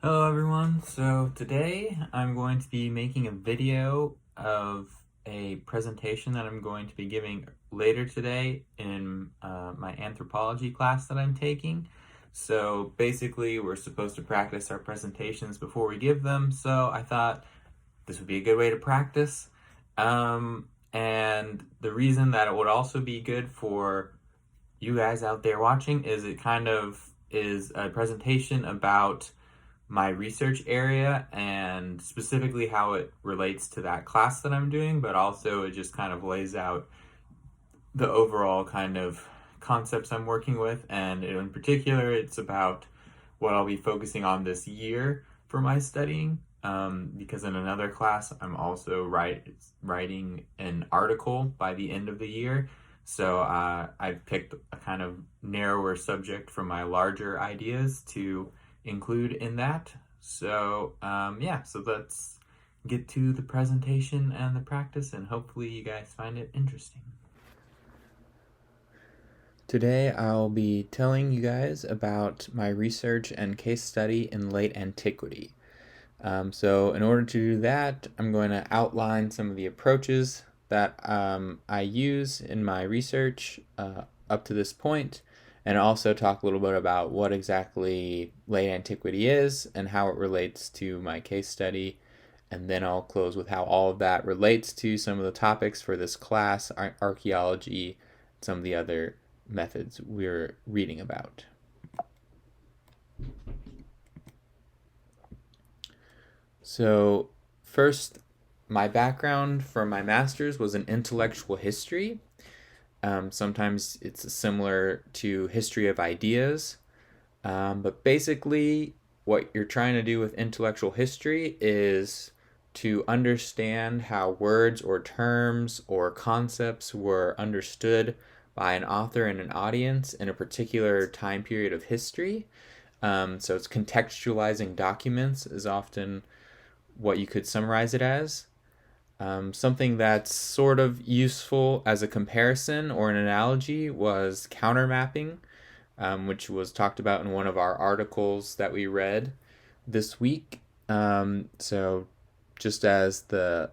Hello everyone, so today I'm going to be making a video of a presentation that I'm going to be giving later today in my anthropology class that I'm taking. So basically we're supposed to practice our presentations before we give them, so I thought this would be a good way to practice. And the reason that it would also be good for you guys out there watching is it kind of is a presentation about my research area and specifically how it relates to that class that I'm doing, but also it just kind of lays out the overall kind of concepts I'm working with. And in particular, it's about what I'll be focusing on this year for my studying. Because in another class, I'm also writing an article by the end of the year. So I picked a kind of narrower subject from my larger ideas to include in that. So yeah, so let's get to the presentation and the practice, and hopefully you guys find it interesting. Today I'll be telling you guys about my research and case study in late antiquity. So in order to do that, I'm going to outline some of the approaches that I use in my research up to this point, and also talk a little bit about what exactly late antiquity is and how it relates to my case study. And then I'll close with how all of that relates to some of the topics for this class, archaeology, some of the other methods we're reading about. So, first, my background for my master's was in intellectual history. Sometimes it's similar to history of ideas, but basically, what you're trying to do with intellectual history is to understand how words or terms or concepts were understood by an author and an audience in a particular time period of history. So it's contextualizing documents is often what you could summarize it as. Something that's sort of useful as a comparison or an analogy was countermapping, which was talked about in one of our articles that we read this week. So, just as the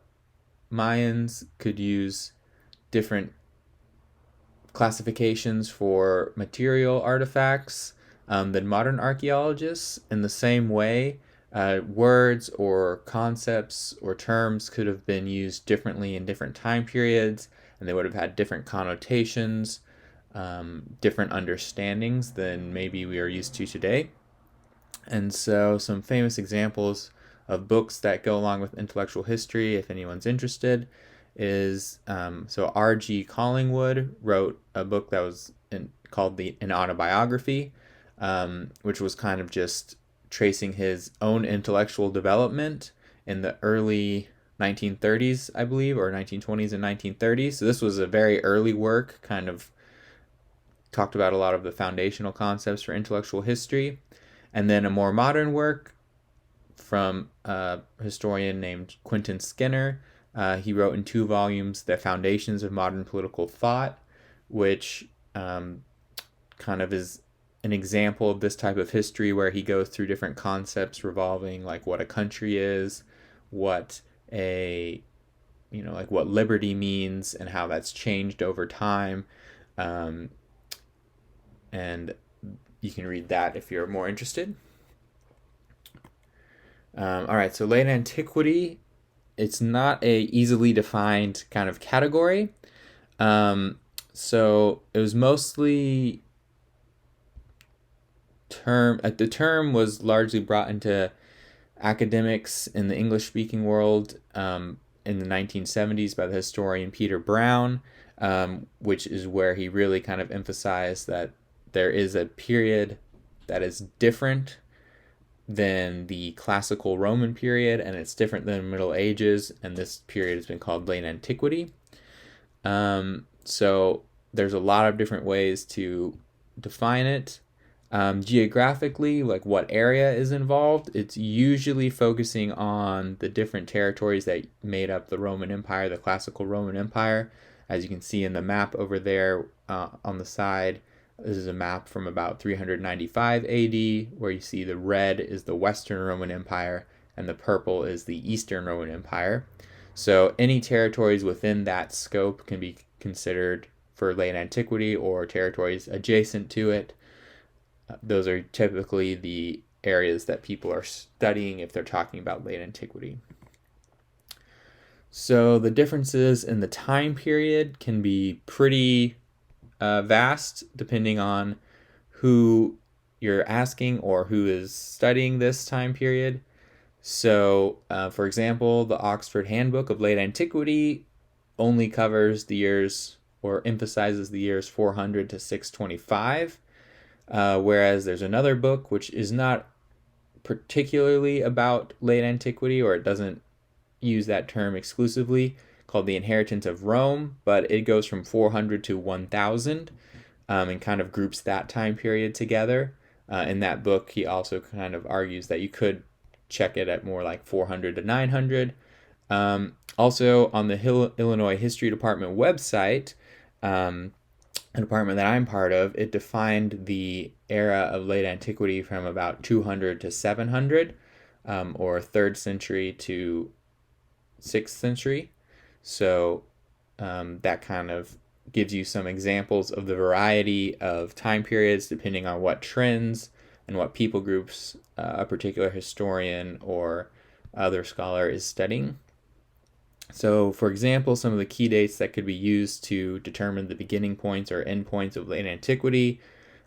Mayans could use different classifications for material artifacts than modern archaeologists, in the same way, words or concepts or terms could have been used differently in different time periods, and they would have had different connotations, different understandings than maybe we are used to today. And so, some famous examples of books that go along with intellectual history, if anyone's interested, is so R.G. Collingwood wrote a book that was called an autobiography, which was kind of just tracing his own intellectual development in the early 1930s, I believe, or 1920s and 1930s. So this was a very early work, kind of talked about a lot of the foundational concepts for intellectual history. And then a more modern work from a historian named Quentin Skinner. He wrote in 2 volumes The Foundations of Modern Political Thought, which kind of is an example of this type of history where he goes through different concepts revolving like what a country is, what a like what liberty means and how that's changed over time. And you can read that if you're more interested. All right, so late antiquity, it's not a easily defined kind of category. So it was mostly the term was largely brought into academics in the English speaking world in the 1970s by the historian Peter Brown, which is where he really kind of emphasized that there is a period that is different than the classical Roman period, and it's different than the Middle Ages, and this period has been called late antiquity. So there's a lot of different ways to define it. Geographically, like what area is involved, it's usually focusing on the different territories that made up the Roman Empire, the classical Roman Empire. As you can see in the map over there on the side, This is a map from about 395 AD, where you see the red is the Western Roman Empire and the purple is the Eastern Roman Empire. So any territories within that scope can be considered for late antiquity, or territories adjacent to it. Those are typically the areas that people are studying if they're talking about late antiquity. So the differences in the time period can be pretty vast depending on who you're asking or who is studying this time period. So, for example, the Oxford Handbook of Late Antiquity only covers the years or emphasizes the years 400 to 625, whereas there's another book which is not particularly about late antiquity, or it doesn't use that term exclusively, called The Inheritance of Rome, but it goes from 400 to 1000, and kind of groups that time period together. In that book, he also kind of argues that you could check it at more like 400 to 900. Also, on the Illinois History Department website, a department that I'm part of, it defined the era of late antiquity from about 200 to 700, or 3rd century to 6th century. So that kind of gives you some examples of the variety of time periods depending on what trends and what people groups a particular historian or other scholar is studying. So, for example, some of the key dates that could be used to determine the beginning points or end points of late antiquity: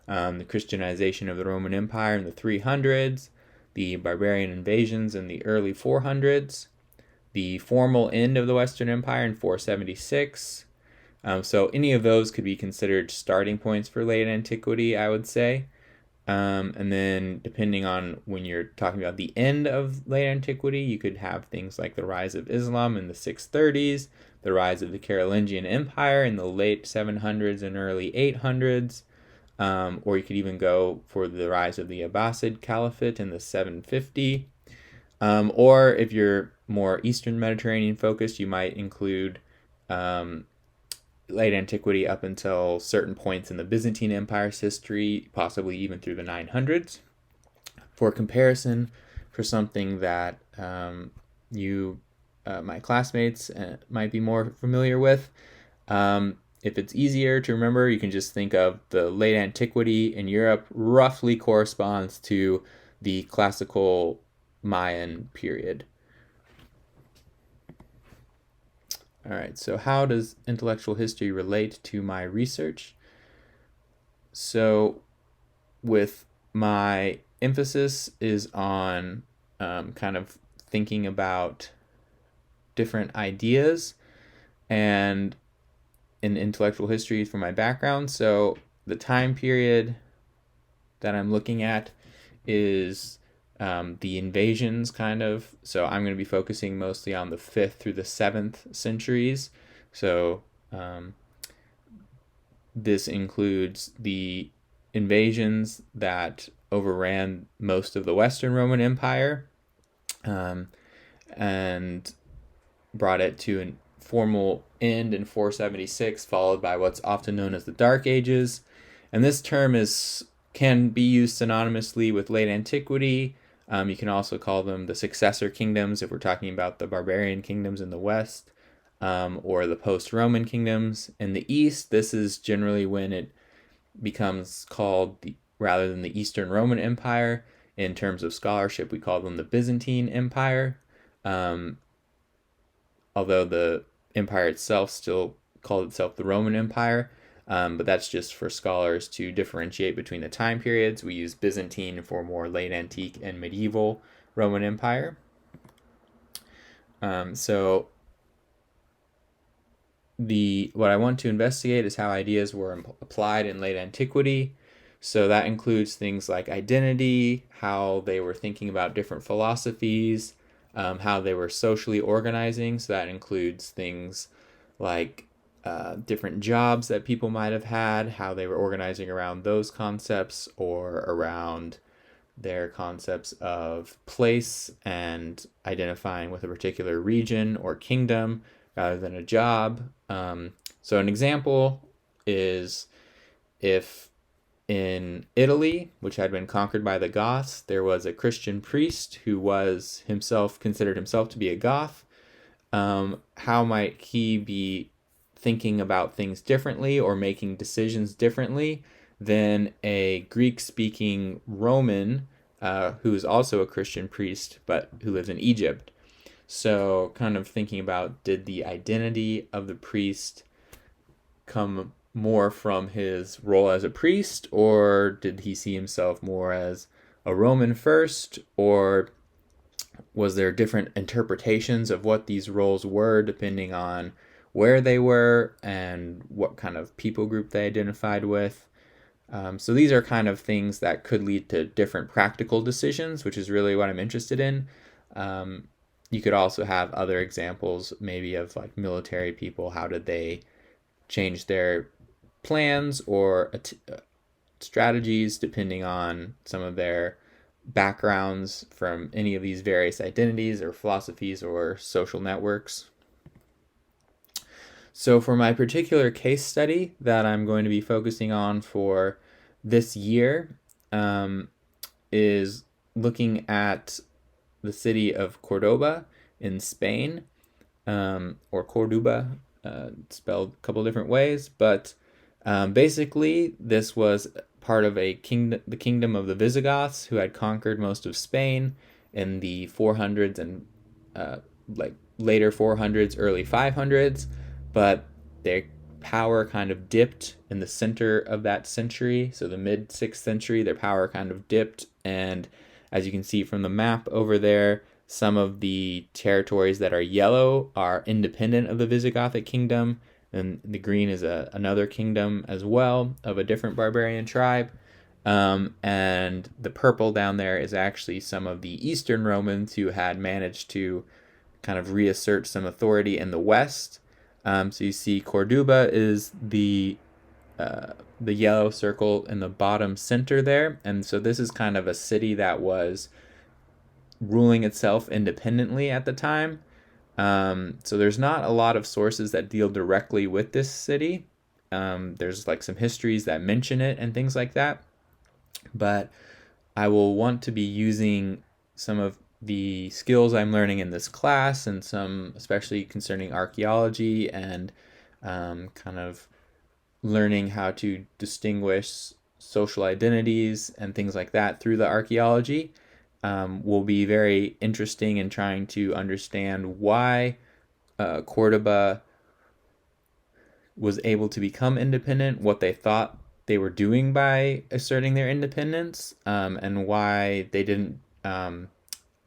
the Christianization of the Roman Empire in the 300s, the barbarian invasions in the early 400s, the formal end of the Western Empire in 476. So any of those could be considered starting points for late antiquity, I would say. And then depending on when you're talking about the end of late antiquity, you could have things like the rise of Islam in the 630s, the rise of the Carolingian Empire in the late 700s and early 800s, or you could even go for the rise of the Abbasid Caliphate in the 750. Or if you're more Eastern Mediterranean focused, you might include late antiquity up until certain points in the Byzantine Empire's history, possibly even through the 900s. For comparison, for something that my classmates, might be more familiar with, if it's easier to remember, you can just think of the late antiquity in Europe roughly corresponds to the classical Mayan period. All right, so how does intellectual history relate to my research? So with my emphasis is on kind of thinking about different ideas and in intellectual history for my background. So the time period that I'm looking at is the invasions, kind of. So I'm going to be focusing mostly on the 5th through the 7th centuries. So this includes the invasions that overran most of the Western Roman Empire, and brought it to a formal end in 476, followed by what's often known as the Dark Ages. And this term can be used synonymously with late antiquity. You can also call them the successor kingdoms if we're talking about the barbarian kingdoms in the West, or the post-Roman kingdoms. In the East, this is generally when it becomes called, rather than the Eastern Roman Empire, in terms of scholarship, we call them the Byzantine Empire. Although the empire itself still called itself the Roman Empire. But that's just for scholars to differentiate between the time periods. We use Byzantine for more late antique and medieval Roman Empire. So what I want to investigate is how ideas were applied in late antiquity. So that includes things like identity, how they were thinking about different philosophies, how they were socially organizing. So that includes things like different jobs that people might have had, how they were organizing around those concepts, or around their concepts of place and identifying with a particular region or kingdom rather than a job. So an example is if in Italy, which had been conquered by the Goths, there was a Christian priest who was himself considered himself to be a Goth. How might he be thinking about things differently or making decisions differently than a Greek-speaking Roman who is also a Christian priest but who lives in Egypt? So, kind of thinking about, did the identity of the priest come more from his role as a priest, or did he see himself more as a Roman first, or was there different interpretations of what these roles were depending on where they were and what kind of people group they identified with? So these are kind of things that could lead to different practical decisions, which is really what I'm interested in. You could also have other examples, maybe of like military people. How did they change their plans or strategies depending on some of their backgrounds from any of these various identities or philosophies or social networks? So, for my particular case study that I'm going to be focusing on for this year, is looking at the city of Cordoba in Spain, or Corduba, spelled a couple different ways, but basically this was part of the kingdom of the Visigoths, who had conquered most of Spain in the 400s and like later 400s, early 500s, but their power kind of dipped in the center of that century. So the mid 6th century, their power kind of dipped, and as you can see from the map over there, some of the territories that are yellow are independent of the Visigothic kingdom, and the green is another kingdom as well of a different barbarian tribe. And the purple down there is actually some of the Eastern Romans who had managed to kind of reassert some authority in the West. So you see Corduba is the yellow circle in the bottom center there. And so this is kind of a city that was ruling itself independently at the time. So there's not a lot of sources that deal directly with this city. There's like some histories that mention it and things like that. But I will want to be using some of the skills I'm learning in this class, and some especially concerning archaeology and kind of learning how to distinguish social identities and things like that through the archaeology, will be very interesting in trying to understand why Cordoba was able to become independent, what they thought they were doing by asserting their independence, and why they didn't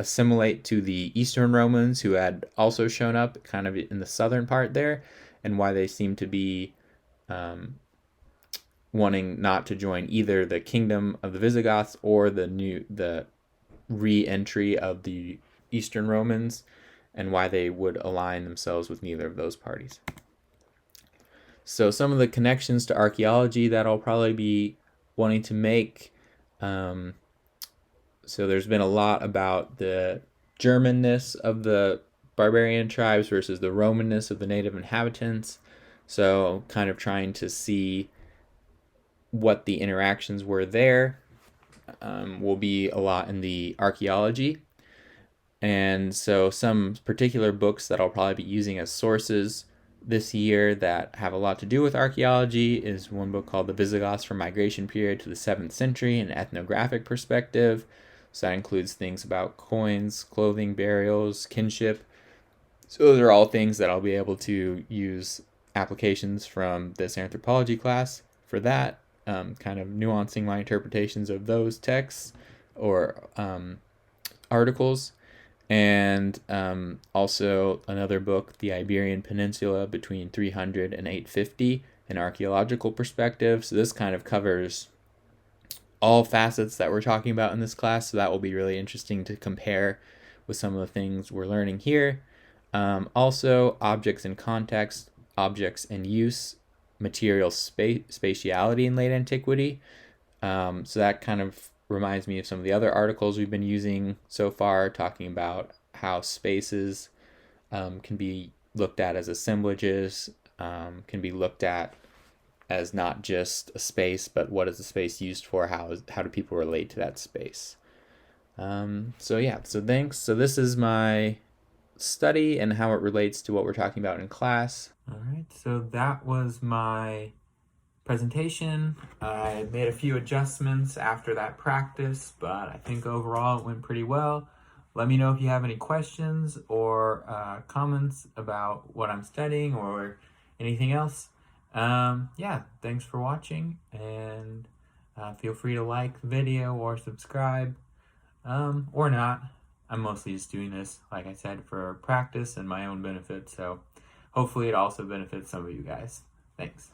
assimilate to the Eastern Romans who had also shown up kind of in the southern part there, and why they seemed to be wanting not to join either the kingdom of the Visigoths or the re-entry of the Eastern Romans, and why they would align themselves with neither of those parties. So some of the connections to archaeology that I'll probably be wanting to make. So there's been a lot about the Germanness of the barbarian tribes versus the Romanness of the native inhabitants. So kind of trying to see what the interactions were there will be a lot in the archaeology. And so some particular books that I'll probably be using as sources this year that have a lot to do with archaeology is one book called The Visigoths from Migration Period to the 7th Century, an ethnographic perspective. So that includes things about coins, clothing, burials, kinship. So those are all things that I'll be able to use applications from this anthropology class for that, kind of nuancing my interpretations of those texts or articles. And also another book, The Iberian Peninsula between 300 and 850, an archaeological perspective. So this kind of covers all facets that we're talking about in this class, so that will be really interesting to compare with some of the things we're learning here. Also, objects in context, objects in use, material spatiality in late antiquity. So that kind of reminds me of some of the other articles we've been using so far, talking about how spaces can be looked at as assemblages, can be looked at as not just a space, but what is the space used for? How do people relate to that space? So yeah, so thanks. So this is my study and how it relates to what we're talking about in class. All right, so that was my presentation. I made a few adjustments after that practice, but I think overall it went pretty well. Let me know if you have any questions or comments about what I'm studying or anything else. Yeah, thanks for watching, and feel free to like the video or subscribe, or not. I'm mostly just doing this, like I said, for practice and my own benefit, so hopefully it also benefits some of you guys. Thanks.